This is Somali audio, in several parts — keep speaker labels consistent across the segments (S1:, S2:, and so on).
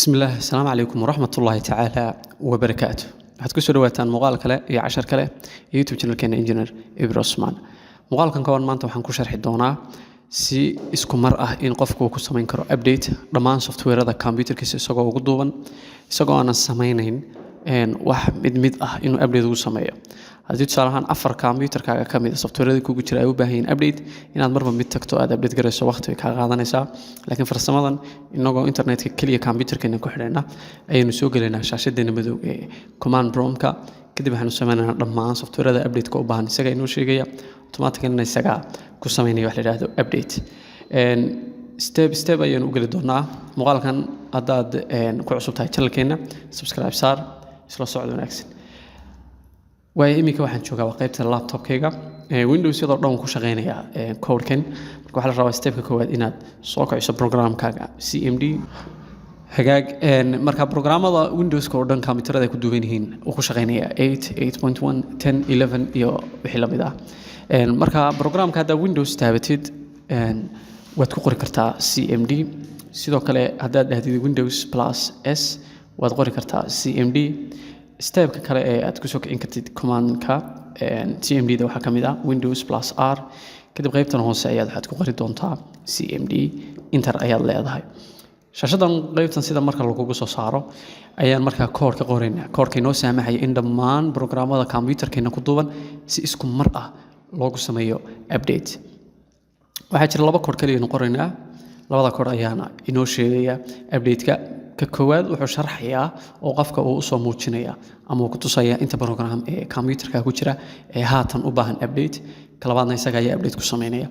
S1: بسم الله السلام عليكم ورحمة الله تعالى وبركاته. waxaad ku soo dhawaataan muuqaal kale iyo cashar kale YouTube channelkeena Engineer Ibrahim Osman. Muuqaalkan kooban maanta waxaan ku sharxi doonaa si isku mar ah in qofku uu ku sameyn karo update dhammaan software-ada computerkiisa isagoo ugu duuban isagoo aan sameynayn wax mid ah inuu update ugu sameeyo. haddii tusaale ahaan 4 computerkaaga ka mid ah software-ada kugu jira ay u baahan yihiin update inaad marba mid tagto aad update garayso waqti way ka qaadanaysaa laakiin farsamadan inagoo internetka kaliya computerkeena ku xidhayna ayaynu soo galeynaa shaashadeena madow ee command prompt-ka kadib waxaanu sameynaynaa dhammaan software-ada update-ka u baahan isaga inoo sheegaya automatically isaga ku sameynaya wax la yiraahdo update step ayaynu u gali doonaa muuqaalkan haddaad ku cusub tahay channelkeena subscribe saar isla socod wanaagsan way imika waxaan joogaa qaybta laptopkayga Windows sidoo dhan ku shaqeynaya code-kan marka waxa la rabaa step-ka koowaad inaad soo kiciso programkaaga CMD hagaag marka programada Windows-ka oo dhan computerada ay ku duuban yihiin oo ku shaqeynaya 8 8.1 10 11 iyo wixii la mid ah marka programka hadda Windows taabatid waad ku qori kartaa CMD sidoo kale haddaad dhahdid Windows plus S waad qori kartaa CMD step-ka kale ee aad ku soo kicin kartid command-ka CMD-da waxaa ka mid ah Windows plus R kadib qaybtan hoose ayaad waxaad ku qori doontaa CMD enter ayaad leedahay shaashadan qaybtan sida marka lagu soo saaro ayaan markaa code ka qoraynaa code-ka inoo saamaxaya in dhammaan programada computerkeena ku duuban si isku mar ah loogu sameeyo update waxaa jira laba code kaliya inuu qoraynaa labada code ayaana inoo sheegaya update-ka ka koowaad wuxuu sharxayaa oo qofka uu soo muujinaya ama uu ku tusaya inta program ee computerka ku jira ee haatan u baahan update ka labaadna isaga ayaa update ku sameynaya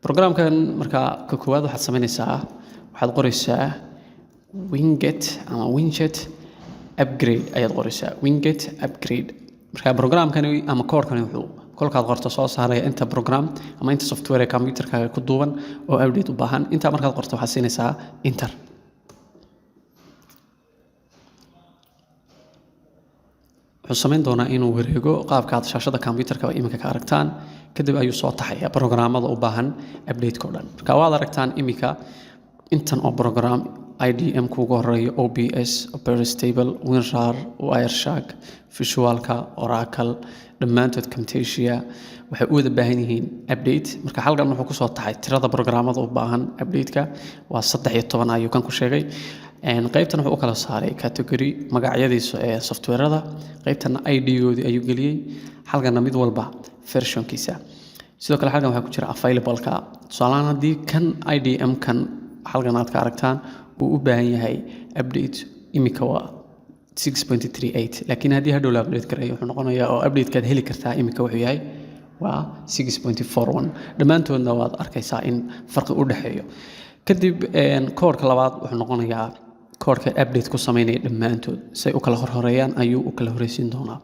S1: programkan marka ka koowaad waxaad sameynaysaa waxaad qoraysaa winget ama winget upgrade ayaad qoraysaa winget upgrade marka programkan ama code-kan wuxuu kolkaad qorto soo saaraya inta program ama inta software computerkaaga ku duuban oo update u baahan inta markaad qorto waxaad siinaysaa enter wuxuu sameyn doonaa inuu wareego qaabkaad shaashada computerka imika ka aragtaan kadib ayuu soo taxaya programada u baahan update-ka oo dhan marka waad aragtaan imika intan oo program IDM kuugu horeeyo OBS Opera Stable WinRAR Wireshark Visualka Oracle dhammaantood Camtasia waxay u wada baahan yihiin update marka halkan wuxuu ku soo taxay tirada programada u baahan update-ka waa 13 ayuu kan ku sheegay qaybtan wuxuu u kala saaray category magacyadiisa ee software-ada qaybtan ID-goodii ayuu geliyay halkan mid walba version-kiisa sidoo kale halkan waxa ku jira available-ka tusaalahan haddii kan IDM kan halkan aad ka aragtaan uu u baahan yahay update imika waa 6.38 laakiin haddii hadhow la update gareeyo wuxuu noqonayaa oo update-kaad heli kartaa imika wuxuu yahay waa 6.41 dhammaantoodna waad arkaysaa in farqi u dhaxeeyo kadib code-ka labaad wuxuu noqonayaa code-ka update ku sameynaya dhammaantood say u kala horhoreeyaan ayuu u kala horeysiin doonaa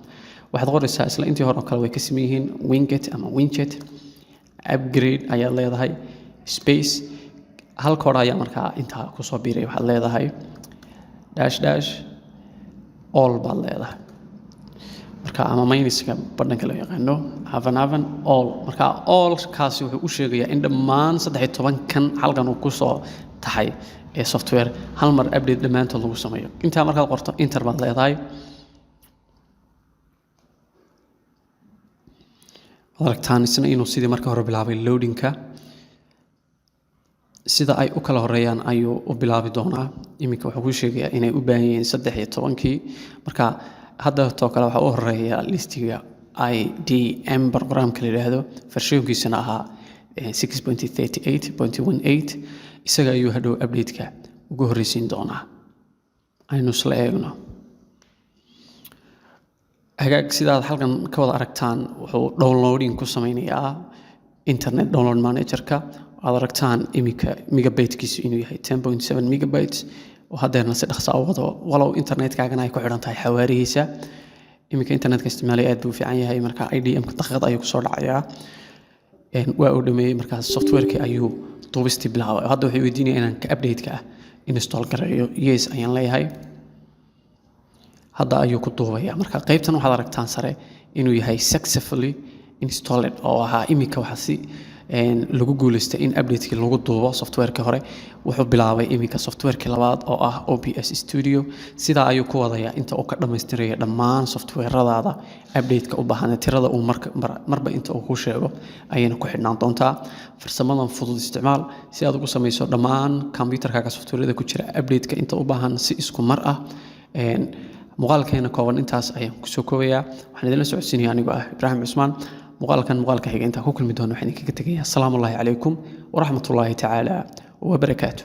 S1: waxaad qoraysaa isla intii hore oo kale way ka siman yihiin winget ama winget upgrade ayaad leedahay space hal code ayaa markaa intaa ku soo biiray waxaad leedahay dash all baad leedahay marka ama minuska badhanka loo yaqaano havan all marka all kaasi wuxuu u sheegayaa in dhammaan 13 kan halkan uu ku soo taxay ee software hal mar update dhammaantood lagu sameeyo inta markaad qorto enter baad leedahay aragtaan isna inuu sidii marka hore bilaabay loading-ka sida ay u kala horeeyaan ayuu u bilaabi doonaa imika wuxuu ku sheegayaa inay u baahan yihiin 13kii marka hadda too kale waxa u horeeya listiga IDM programka la yiraahdo version-kiisana ahaa 6.38.18 isaga ayuu hadhow update-ka ugu horeysiin doonaa aynu isla eegno hagaag sidaad halkan ka wada aragtaan wuxuu downloading ku sameynayaa internet download manager-ka aad aragtaan imika megabyte-kiisu inuu yahay 10.7 megabytes oo haddeerna si dhaqso ah wado walow internet-kaagana ay ku xidhan tahay xawaarihiisa imika internetka isticmaalay aad buu fiican yahay marka IDM-ka daqiiqad ayuu kusoo dhacayaa waa uu dhameeyay markaas software-kii ayuu duubistii bilaabay hadda wuxuu weydiinaya inaan ka update-ka install gareeyo yes ayaan leeyahay hadda ayuu ku duubaya marka qaybtan waxaad aragtaan sare inuu yahay successfully installed oo ahaa imika waxa si lagu guuleystay in update-kii lagu duubo software-ka hore wuxuu bilaabay iminka software-kii labaad oo ah OBS Studio sidaa ayuu ku wadayaa inta uu ka dhamaystiraya dhammaan software-radaada update-ka u baahan tirada uu marba inta uu ku sheego ayayna ku xidhnaan doontaa farsamadan fudud isticmaal si aad ugu samayso dhammaan computer-kaaga software-da ku jira update-ka inta u baahan si isku mar ah muuqaalkeena kooban intaas ayaan kusoo koobayaa waxaan idinla socodsiinayaa anigoo ah Ibraahim Cusmaan muuqaalka xiga intaan ku kulmi doono waxaan idinkaga tegayaa asalaamu calaykum waraxmatullaahi tacaala wabarakaatuh